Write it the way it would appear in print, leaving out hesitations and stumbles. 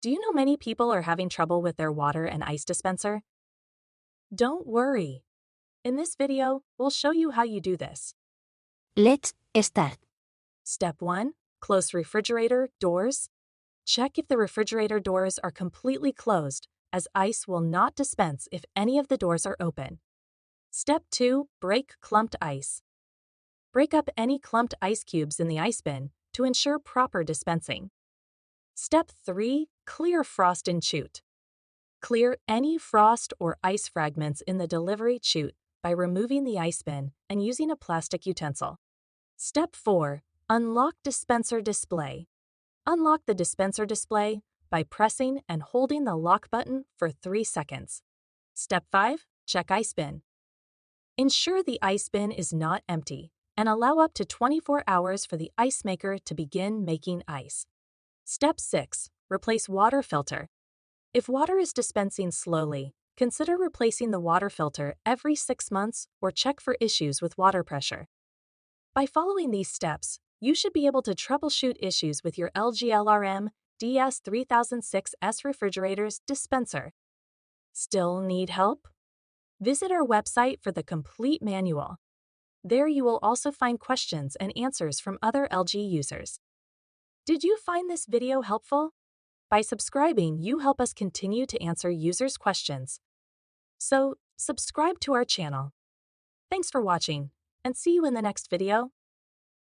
Do you know many people are having trouble with their water and ice dispenser? Don't worry. In this video, we'll show you how you do this. Let's start. Step 1. Close refrigerator doors. Check if the refrigerator doors are completely closed, as ice will not dispense if any of the doors are open. Step 2. Break clumped ice. Break up any clumped ice cubes in the ice bin to ensure proper dispensing. Step 3. Clear frost in chute. Clear any frost or ice fragments in the delivery chute by removing the ice bin and using a plastic utensil. Step 4. Unlock dispenser display. Unlock the dispenser display by pressing and holding the lock button for 3 seconds. Step 5. Check ice bin. Ensure the ice bin is not empty and allow up to 24 hours for the icemaker to begin making ice. Step 6. Replace water filter. If water is dispensing slowly, consider replacing the water filter every 6 months or check for issues with water pressure. By following these steps, you should be able to troubleshoot issues with your LG LRMDS3006S refrigerator's dispenser. Still need help? Visit our website for the complete manual. There you will also find questions and answers from other LG users. Did you find this video helpful? By subscribing, you help us continue to answer users' questions. So, subscribe to our channel. Thanks for watching, and see you in the next video.